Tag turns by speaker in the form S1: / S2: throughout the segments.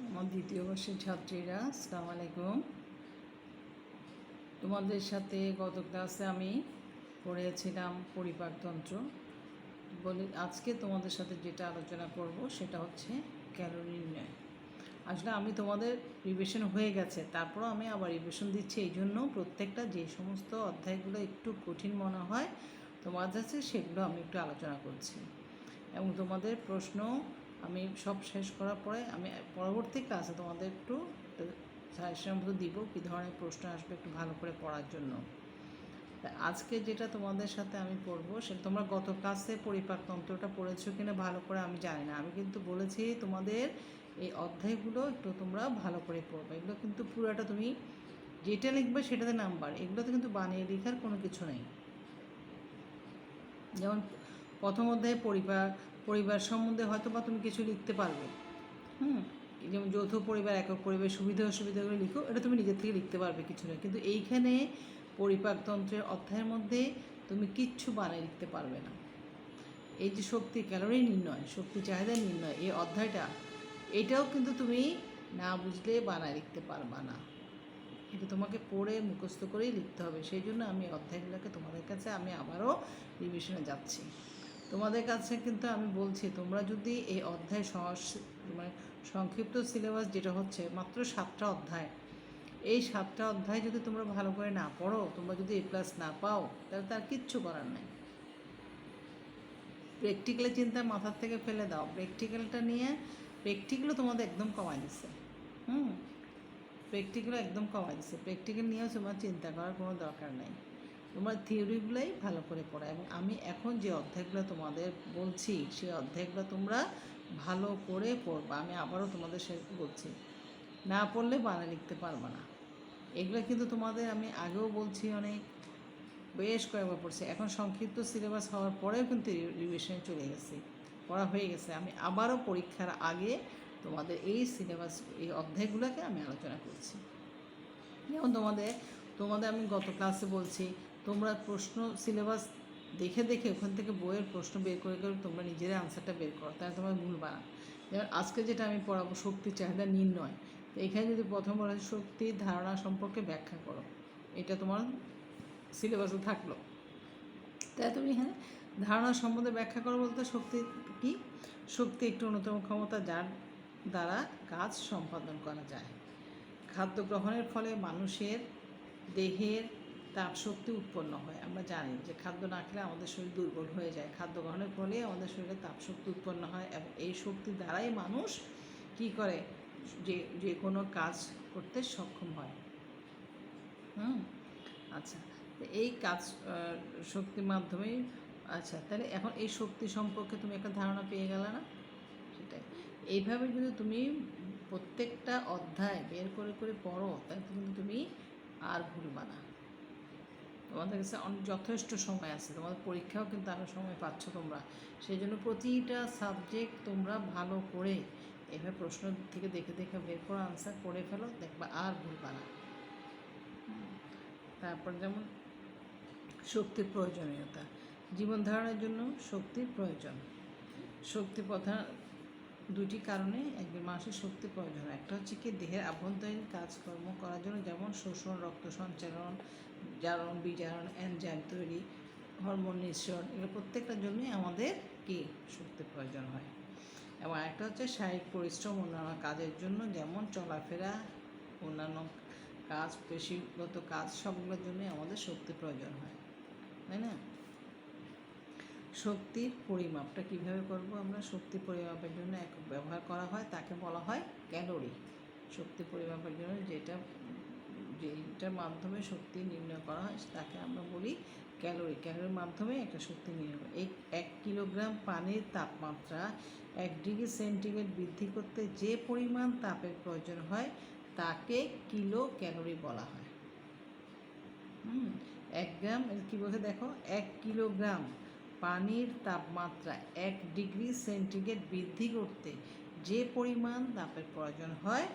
S1: আমার দ্বিতীয় বর্ষের ছাত্রীরা, আসসালামু আলাইকুম। তোমাদের সাথে গত ক্লাসে আমি পড়েছিলাম পরিপাকতন্ত্র। বলি আজকে তোমাদের সাথে যেটা আলোচনা করব সেটা হচ্ছে ক্যালোরি নির্ণয়। আসলে আমি তোমাদের রিভিশন হয়ে গেছে, তারপরও আমি আবার রিভিশন দিচ্ছি। এই জন্য প্রত্যেকটা যে সমস্ত অধ্যায়গুলো একটু কঠিন মনে হয় তোমাদের কাছে, সেগুলো আমি একটু আলোচনা করছি। এবং তোমাদের প্রশ্ন আমি সব শেষ করার পরে আমি পরবর্তী ক্লাসে তোমাদের একটু সাজেশন মতো দিব কী ধরনের প্রশ্ন আসবে একটু ভালো করে পড়ার জন্য। আজকে যেটা তোমাদের সাথে আমি পড়বো সেটা তোমরা গত ক্লাসে পরিপাকতন্ত্রটা পড়েছো কিনা ভালো করে আমি জানি না। আমি কিন্তু বলেছি তোমাদের এই অধ্যায়গুলো একটু তোমরা ভালো করে পড়বে। এগুলো কিন্তু পুরোটা তুমি যেটা লিখবে সেটাতে নাম্বার, এগুলোতে কিন্তু বানিয়ে লেখার কোনো কিছু নেই। যেমন প্রথম অধ্যায়ে পরিবার সম্বন্ধে হয়তো বা তুমি কিছু লিখতে পারবে, যেমন যৌথ পরিবার, একক পরিবার, সুবিধা অসুবিধাগুলো লিখো, এটা তুমি নিজের থেকে লিখতে পারবে, কিছু নয়। কিন্তু এইখানে পরিপাকতন্ত্রের অধ্যায়ের মধ্যে তুমি কিচ্ছু বানিয়ে লিখতে পারবে না। এই যে শক্তি ক্যালোরি নির্ণয়, শক্তি চাহিদা নির্ণয়, এই অধ্যায়টা এটাও কিন্তু তুমি না বুঝলে বানায় লিখতে পারবা না। এটা তোমাকে পড়ে মুখস্থ করেই লিখতে হবে। সেই জন্য আমি অধ্যায়গুলোকে তোমাদের কাছে আমি আবারও রিভিশনে যাচ্ছি। তোমাদের কাছে কিন্তু আমি বলছি, তোমরা যদি এই অধ্যায় মানে সংক্ষিপ্ত সিলেবাস যেটা হচ্ছে মাত্র 7টা অধ্যায়, এই 7টা অধ্যায় যদি তোমরা ভালো করে না পড়ো, তোমরা যদি A+ না পাও, তাহলে তার কিচ্ছু করার নাই। প্র্যাকটিক্যালের চিন্তা মাথার থেকে ফেলে দাও। প্র্যাকটিক্যালও তোমাদের একদম কমাই দিচ্ছে। প্র্যাকটিক্যালও একদম কমাই দিচ্ছে। প্র্যাকটিক্যাল নিয়েও তোমার চিন্তা করার কোনো দরকার নেই। তোমার থিওরিগুলোই ভালো করে পড়া। এবং আমি এখন যে অধ্যায়গুলো তোমাদের বলছি সেই অধ্যায়গুলো তোমরা ভালো করে পড়বা। আমি আবারও তোমাদের সাথে বলছি, না পড়লে বানান লিখতে পারবা না। এগুলো কিন্তু তোমাদের আমি আগেও বলছি, বেশ কয়েকবার পড়ছি। এখন সংক্ষিপ্ত সিলেবাস হওয়ার পরেও কিন্তু রিভিশনে চলে গেছি, পড়া হয়ে গেছে। আমি আবারও পরীক্ষার আগে তোমাদের এই সিলেবাস, এই অধ্যায়গুলোকে আমি আলোচনা করছি। যেমন তোমাদের আমি গত ক্লাসে বলছি, তোমরা প্রশ্ন সিলেবাস দেখে দেখে ওখান থেকে বইয়ের প্রশ্ন বের করে করে তোমরা নিজেরা আনসারটা বের করো, তাহলে তোমার ভুলবা না। যেমন আজকে যেটা আমি পড়াবো শক্তি চাহিদা নির্ণয়, তো এখানে যদি প্রথম বলা হয় শক্তির ধারণা সম্পর্কে ব্যাখ্যা করো, এটা তোমার সিলেবাসে থাকলো। তাই তুমি এখানে ধারণা সম্বন্ধে ব্যাখ্যা করো বলতে শক্তি কী? শক্তি একটি অন্যতম ক্ষমতা যার দ্বারা কাজ সম্পাদন করা যায়। খাদ্য গ্রহণের ফলে মানুষের দেহের তাপশক্তি উৎপন্ন হয়। আমরা জানি যে খাদ্য না খেলে আমাদের শরীর দুর্বল হয়ে যায়। খাদ্য গ্রহণের ফলে আমাদের শরীরে তাপশক্তি উৎপন্ন হয় এবং এই শক্তির দ্বারাই মানুষ কী করে, যে কোনো কাজ করতে সক্ষম হয়। আচ্ছা, তো এই কাজ শক্তির মাধ্যমেই। আচ্ছা, তাহলে এখন এই শক্তি সম্পর্কে তুমি একটা ধারণা পেয়ে গেলে না? সেটাই। এইভাবে যদি তুমি প্রত্যেকটা অধ্যায় বের করে করে পড়ো, তাহলে কিন্তু তুমি আর ভুলবা না। তোমাদের কাছে যথেষ্ট সময় আছে, তোমাদের পরীক্ষাও কিন্তু আরও সময় পাচ্ছ তোমরা। সেই জন্য প্রতিটা সাবজেক্ট তোমরা ভালো করে এভাবে প্রশ্ন থেকে দেখে দেখে বের করে আনসার করে ফেলো, দেখবা আর ভুলবা না। তারপর যেমন শক্তির প্রয়োজনীয়তা, জীবন ধারণের জন্য শক্তির প্রয়োজন। শক্তি প্রধান দুটি কারণে একজন মানুষের শক্তি প্রয়োজন। একটা হচ্ছে কি, দেহের আভ্যন্তরীণ কাজকর্ম করার জন্য, যেমন শোষণ, রক্ত সঞ্চালন, জারণ, বিজারণ, এনজাইম তৈরি, হরমোন নিঃসরণ, এগুলো প্রত্যেকটার জন্যই আমাদের কি শক্তি প্রয়োজন হয়। এবং একটা হচ্ছে শারীরিক পরিশ্রম, অন্যান্য কাজের জন্য, যেমন চলাফেরা, অন্যান্য কাজ, পেশিগত কাজ, সবগুলোর জন্যই আমাদের শক্তি প্রয়োজন হয়, তাই না? শক্তির পরিমাপটা কিভাবে করব আমরা? শক্তি পরিমাপের জন্য একক ব্যবহার করা হয়, তাকে বলা হয় ক্যালোরি। শক্তি পরিমাপের জন্য যেটার মাধ্যমে শক্তি নির্ণয় করা হয় তাকে আমরা বলি ক্যালোরি। ক্যালোরির মাধ্যমে একটা শক্তি নির্ণয় করা। এই 1 কিলোগ্রাম পানির তাপমাত্রা 1 ডিগ্রি সেন্টিগ্রেড বৃদ্ধি করতে যে পরিমাণ তাপের প্রয়োজন হয় তাকে কিলো ক্যালোরি বলা হয়। 1 গ্রাম কী বলছে দেখো, 1 কিলোগ্রাম পানির তাপমাত্রা 1 ডিগ্রি সেন্টিগ্রেড বৃদ্ধি করতে যে পরিমাণ তাপের প্রয়োজন হয়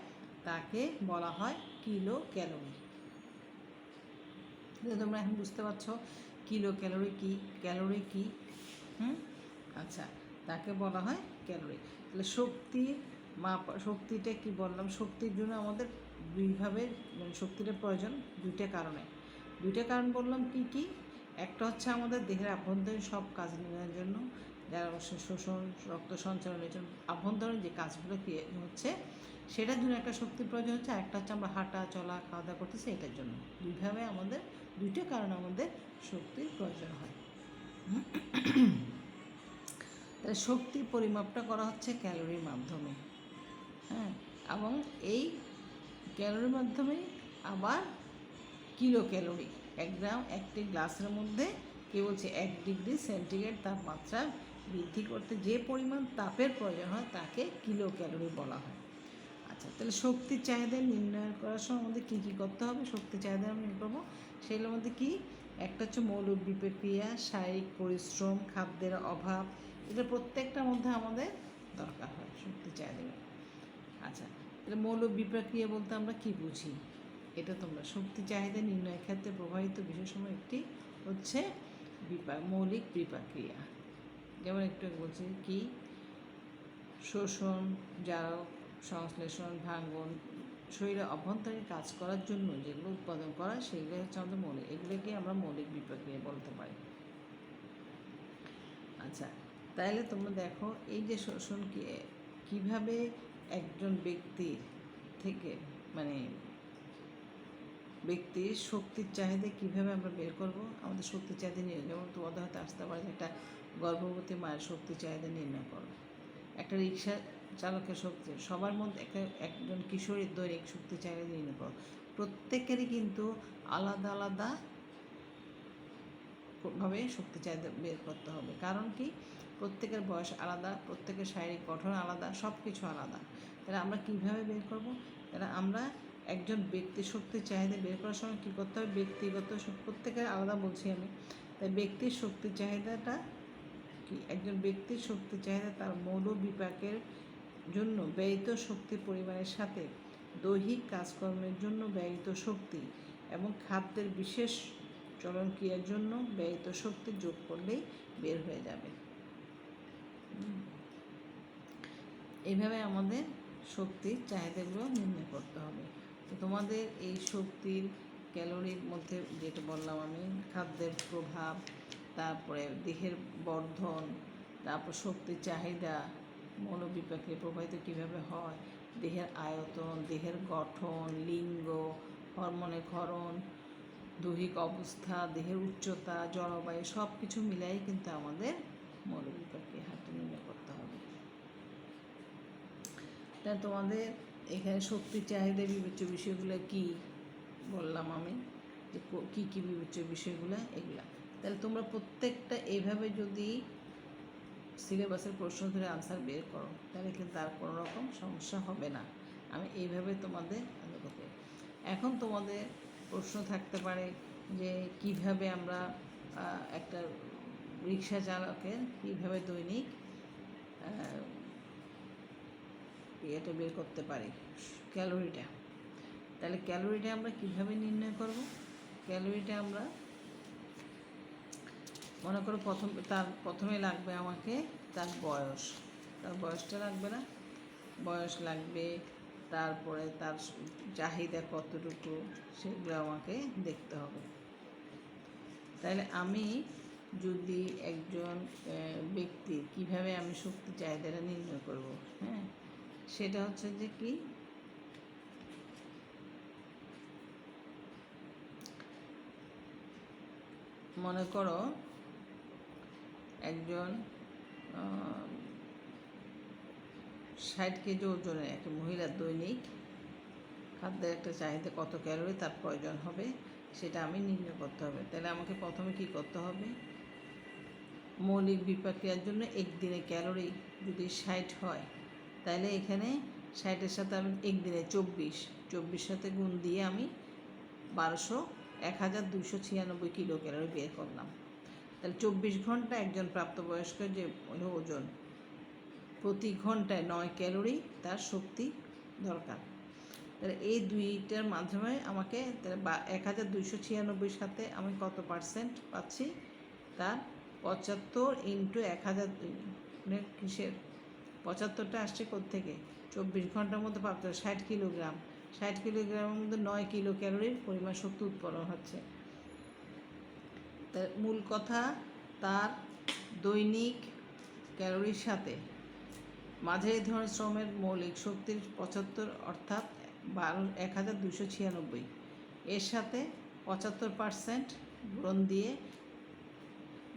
S1: তাকে বলা হয় কিলো ক্যালোরি। তোমরা এখন বুঝতে পারছো কিলো ক্যালোরি কী। আচ্ছা, তাকে বলা হয় ক্যালোরি। তাহলে শক্তির শক্তিটা কি বললাম, শক্তির জন্য আমাদের দুইভাবে মানে শক্তিটা প্রয়োজন দুইটা কারণে। দুইটা কারণ বললাম কি কি, একটা হচ্ছে আমাদের দেহের আভ্যন্তরীণ সব কাজ নেওয়ার জন্য, যারা শোষণ, রক্ত সঞ্চালনের জন্য আভ্যন্তরীণ যে কাজগুলো কি হচ্ছে সেটার জন্য একটা শক্তির প্রয়োজন হচ্ছে। একটা হচ্ছে আমরা হাঁটা চলা খাওয়া দাওয়া করতেছি এটার জন্য। দুইভাবে আমাদের দুইটা কারণে আমাদের শক্তির প্রয়োজন হয়। তাহলে শক্তির পরিমাপটা করা হচ্ছে ক্যালোরির মাধ্যমে, হ্যাঁ, এবং এই ক্যালোরির মাধ্যমে আবার কিলো ক্যালোরি, 1 গ্রাম একটি গ্লাসের মধ্যে কী বলছে 1 ডিগ্রি সেন্টিগ্রেড তাপমাত্রা বৃদ্ধি করতে যে পরিমাণ তাপের প্রয়োজন হয় তাকে কিলো ক্যালোরি বলা হয়। আচ্ছা, তাহলে শক্তির চাহিদা নির্ণয় করার সময় আমাদের কী কী করতে হবে? শক্তির চাহিদা আমরা নির্ণয় করবো, সেগুলোর মধ্যে কি একটা হচ্ছে মৌলিক বিক্রিয়া, শারীরিক পরিশ্রম, খাদ্যের অভাব, এটা প্রত্যেকটার মধ্যে আমাদের দরকার হয় শক্তির চাহিদা। আচ্ছা, তাহলে মৌলিক বিক্রিয়া বলতে আমরা কি বুঝি এটা তোমরা, শক্তি চাহিদা নির্ণয়ের ক্ষেত্রে প্রভাবিত বিষয়সমূহ একটি হচ্ছে মৌলিক বিক্রিয়া। যেমন একটু বলছি কি, শোষণ, জারক, সংশ্লেষণ, ভাঙ্গন, শরীরে অভ্যন্তরীণ কাজ করার জন্য যেগুলো উৎপাদন করা সেগুলো হচ্ছে আমাদের মৌলিক, এগুলোকে আমরা মৌলিক বিক্রিয়া বলতে পারি। আচ্ছা, তাহলে তোমরা দেখো এই যে শোষণ কীভাবে একজন ব্যক্তির থেকে মানে ব্যক্তির শক্তির চাহিদা কীভাবে আমরা বের করব, আমাদের শক্তির চাহিদা নিয়ে, যেমন তোমাদের হয়তো আসতে পারে একটা গর্ভবতী মায়ের শক্তির চাহিদা নির্ণয় করো, একটা রিক্সা চালকের শক্তি, সবার মধ্যে একজন কিশোরীর দৈনিক শক্তির চাহিদা নির্ণয় করো। প্রত্যেকেরই কিন্তু আলাদা আলাদা ভাবে শক্তি চাহিদা বের করতে হবে। কারণ কি, প্রত্যেকের বয়স আলাদা, প্রত্যেকের শারীরিক গঠন আলাদা, সব কিছু আলাদা। তাহলে আমরা কীভাবে বের করব? তাহলে আমরা একজন ব্যক্তির শক্তির চাহিদা বের করার সময় কী করতে হবে, ব্যক্তিগত প্রত্যেকের আলাদা বলছি আমি। তাই ব্যক্তির শক্তির চাহিদাটা কি, একজন ব্যক্তির শক্তির চাহিদা তার মৌল বিপাকের জন্য ব্যয়িত শক্তির পরিমাণের সাথে দৈহিক কাজকর্মের জন্য ব্যয়িত শক্তি এবং খাদ্যের বিশেষ চলন ক্রিয়ার জন্য ব্যয়িত শক্তি যোগ করলেই বের হয়ে যাবে। এইভাবে আমাদের শক্তির চাহিদাগুলো নির্ণয় করতে হবে। তো তোমাদের এই শক্তির ক্যালোরির মধ্যে যেটা বললাম আমি, খাদ্যের প্রভাব, তারপরে দেহের বর্ধন, তারপর শক্তির চাহিদা মৌলবিপাকে প্রভাবিত কীভাবে হয়, দেহের আয়তন, দেহের গঠন, লিঙ্গ, হরমোনের ক্ষরণ, দৈহিক অবস্থা, দেহের উচ্চতা, জলবায়ু সব কিছু মিলাই কিন্তু আমাদের মৌলবিপাকে হারটা নির্ণয় করতে হবে। তাই তোমাদের এখানে শক্তির চাহিদা বিবেচ্য বিষয়গুলো কি বললাম আমি, যে কী কী বিবেচ্য বিষয়গুলো এগুলা। তাহলে তোমরা প্রত্যেকটা এইভাবে যদি সিলেবাসের প্রশ্ন ধরে আনসার বের করো তাহলে কিন্তু আর কোনো রকম সমস্যা হবে না। আমি এইভাবে তোমাদের করতে। এখন তোমাদের প্রশ্ন থাকতে পারে যে কিভাবে আমরা একটা রিক্সা চালকের কীভাবে দৈনিক এটা বের করতে পারি, ক্যালোরিটা। তাহলে ক্যালোরিটা আমরা কিভাবে নির্ণয় করব? ক্যালোরিটা আমরা মনে করো প্রথমে লাগবে আমাকে তার বয়সটা লাগবে না, বয়স লাগবে, তারপরে তার চাহিদা কতটুকু সেগুলো আমাকে দেখতে হবে। তাহলে আমি যদি একজন ব্যক্তি কিভাবে আমি শক্তি চাহিদাটা নির্ণয় করব, হ্যাঁ, সেটা হচ্ছে যে কি, মনে করো একজন 60 কেজি ওজনের একটা মহিলার দৈনিক খাদ্যের একটা চাহিদা কত ক্যালোরি তার প্রয়োজন হবে সেটা আমি নির্ণয় করতে হবে। তাহলে আমাকে প্রথমে কি করতে হবে, মৌলিক বিক্রিয়ার জন্য একদিনে ক্যালোরি যদি 60 হয় তাহলে এখানে 60-এর সাথে আমি একদিনে 24 সাথে গুণ দিয়ে আমি 1296 কিলো ক্যালোরি বের করলাম। তাহলে 24 ঘন্টা একজন প্রাপ্তবয়স্কের যে ওজন, প্রতি ঘন্টায় 9 ক্যালোরি তার শক্তি দরকার। তাহলে এই দুইটার মাধ্যমে আমাকে 1296 সাথে আমি কত পার্সেন্ট পাচ্ছি, তার 75 × 1000 কিসের 75টা আসছে কোত্থেকে? 24 ঘন্টার মধ্যে প্রাপ্ত 60 কিলোগ্রাম। 60 কিলোগ্রামের মধ্যে 9 কিলো ক্যালোরির পরিমাণ শক্তি উৎপন্ন হচ্ছে। তার মূল কথা, তার দৈনিক ক্যালোরির সাথে মাঝারি ধরনের শ্রমের মৌলিক শক্তির 75 অর্থাৎ 1296, এর সাথে 75% গুণন দিয়ে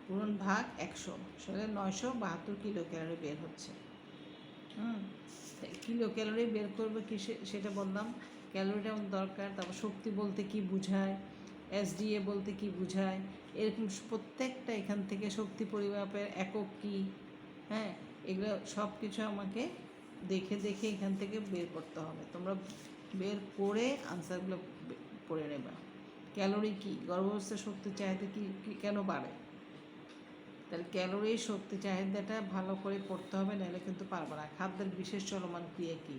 S1: গুণন ভাগ 100 সেটা 972 কিলো ক্যালোরি বের হচ্ছে। কিলো ক্যালোরি বের করবে কি সেটা বললাম, ক্যালোরিটা আমাদের দরকার। তারপর শক্তি বলতে কি বোঝায়, এসডিএ বলতে কি বোঝায়, এরকম প্রত্যেকটা এখান থেকে শক্তি পরিমাপের একক কি, হ্যাঁ, এগুলো সব কিছু আমাকে দেখে দেখে এখান থেকে বের করতে হবে। তোমরা বের করে আনসারগুলো পড়ে নেবা। ক্যালোরি কি, গর্ভাবস্থায় শক্তি চাহিদা কি কেন বাড়ে, তাহলে ক্যালোরির শক্তি চাহিদাটা ভালো করে পড়তে হবে, নাহলে কিন্তু পারবে না। খাদ্যের বিশেষ চলমান ক্রিয়া কী,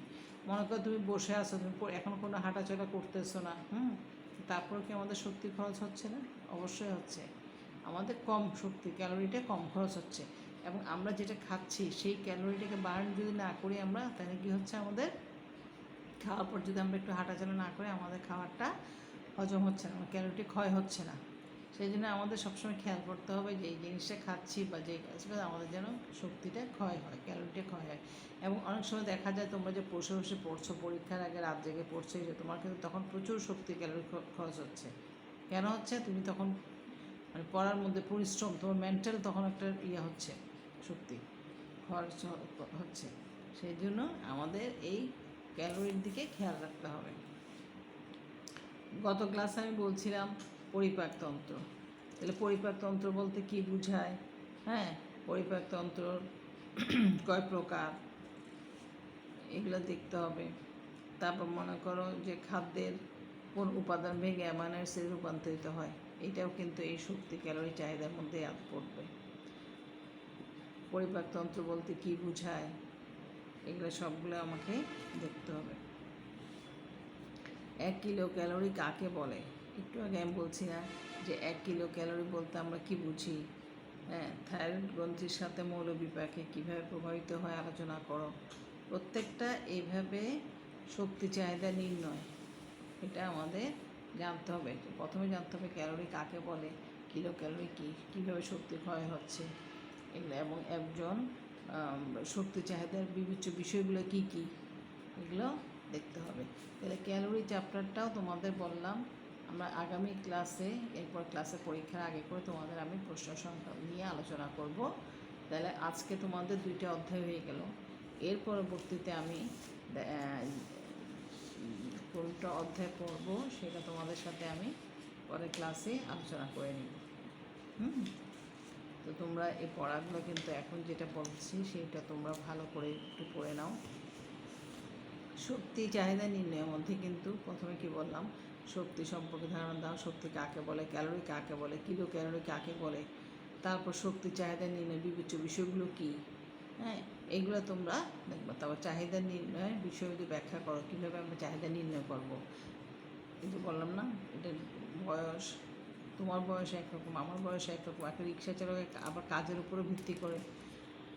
S1: মনে করো তুমি বসে আছো, তুমি এখন কোনো হাঁটাচলা করতেছো না, তারপর কি আমাদের শক্তি খরচ হচ্ছে না? অবশ্যই হচ্ছে। আমাদের কম শক্তি, ক্যালোরিটা কম খরচ হচ্ছে, এবং আমরা যেটা খাচ্ছি সেই ক্যালোরিটাকে বার্ন যদি না করি আমরা, তাহলে কী হচ্ছে, আমাদের খাওয়ার পর যদি আমরা একটু হাঁটাচলা না করি আমাদের খাবারটা হজম হচ্ছে না, আমার ক্যালোরিটি ক্ষয় হচ্ছে না। সেই জন্য আমাদের সবসময় খেয়াল করতে হবে যে এই জিনিসটা খাচ্ছি বা যে কাজটা আমাদের যেন শক্তিটা ক্ষয় হয়, ক্যালোরিটা ক্ষয় হয়। এবং অনেক সময় দেখা যায় তোমরা যে বসে বসে পড়ছো, পরীক্ষার আগে রাত জেগে পড়ছো, যে তোমার কিন্তু তখন প্রচুর শক্তি ক্যালোরি খরচ হচ্ছে। কেন হচ্ছে? তুমি তখন মানে পড়ার মধ্যে পরিশ্রম, তোমার মেন্টাল তখন একটা হচ্ছে, শক্তি খরচ হচ্ছে। সেই জন্য আমাদের এই ক্যালোরির দিকে খেয়াল রাখতে হবে। গত ক্লাসে আমি বলছিলাম পরিপাকতন্ত্র। তাহলে পরিপাকতন্ত্র বলতে কি বোঝায়, হ্যাঁ, পরিপাকতন্ত্র কয় প্রকার এগুলো দেখতে হবে। তারপর মনে করো যে খাদ্যের কোন উপাদান ভেঙে অ্যামাইনো অ্যাসিডে রূপান্তরিত হয়, এটাও কিন্তু এই শক্তি ক্যালোরি চাহিদার মধ্যে পড়বে। পরিপাকতন্ত্র বলতে কি বোঝায়, এগুলো সবগুলো আমাকে দেখতে হবে। 1 কিলো ক্যালোরি কাকে বলে? একটু আগে আমি বলছি না যে 1 কিলো ক্যালোরি বলতে আমরা কি বুঝি, হ্যাঁ, থাইরয়েড গ্রন্থির সাথে মৌলবিপাকে কীভাবে প্রভাবিত হয় আলোচনা করো। প্রত্যেকটা এইভাবে শক্তি চাহিদা নির্ণয়, এটা আমাদের জানতে হবে। প্রথমে জানতে হবে ক্যালোরি কাকে বলে, কিলো ক্যালোরি কী, কীভাবে শক্তি ক্ষয় হচ্ছে এগুলো, এবং একজন শক্তি চাহিদার বিবেচ্য বিষয়গুলো কি কি, এগুলো দেখতে হবে। তাহলে ক্যালোরি চ্যাপ্টারটাও তোমাদের বললাম আমরা আগামী ক্লাসে, এরপর ক্লাসে পরীক্ষার আগে করে তোমাদের আমি প্রশ্ন সংখ্যা নিয়ে আলোচনা করব। তাহলে আজকে তোমাদের 2টা অধ্যায় হয়ে গেল। এর পরবর্তীতে আমি কোনটা অধ্যায় পড়ব সেটা তোমাদের সাথে আমি পরের ক্লাসে আলোচনা করে নিব। তো তোমরা এই পড়াগুলো কিন্তু এখন যেটা বলছি সেটা তোমরা ভালো করে একটু পড়ে নাও। শক্তি চাহিদা নির্ণয়ের মধ্যে কিন্তু প্রথমে কি বললাম, শক্তি সম্পর্কে ধারণা দাও, শক্তি কাকে বলে, ক্যালোরি কাকে বলে, কিলো ক্যালোরি কাকে বলে, তারপর শক্তি চাহিদা নির্ণয় বিবেচ্য বিষয়গুলো কী, হ্যাঁ, এগুলো তোমরা দেখবে। তারপর চাহিদা নির্ণয় বিষয়গুলি ব্যাখ্যা করো, কীভাবে আমরা চাহিদা নির্ণয় করব। কিন্তু বললাম না, এটা বয়স, তোমার বয়স একরকম, আমার বয়স একরকম, একটা রিক্সা চালক আবার কাজের উপরও ভিত্তি করে,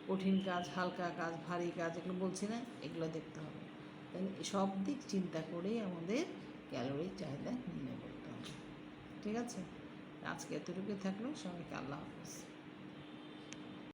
S1: কঠিন কাজ, হালকা কাজ, ভারী কাজ, এগুলো বলছি না, এগুলো দেখতে হবে। তাই সব দিক চিন্তা করেই আমাদের ক্যালোরির চাহিদা নির্ণয় করতে হবে। ঠিক আছে, আজকে এতটুকুই থাকলো। সবাইকে আল্লাহ হাফেজ।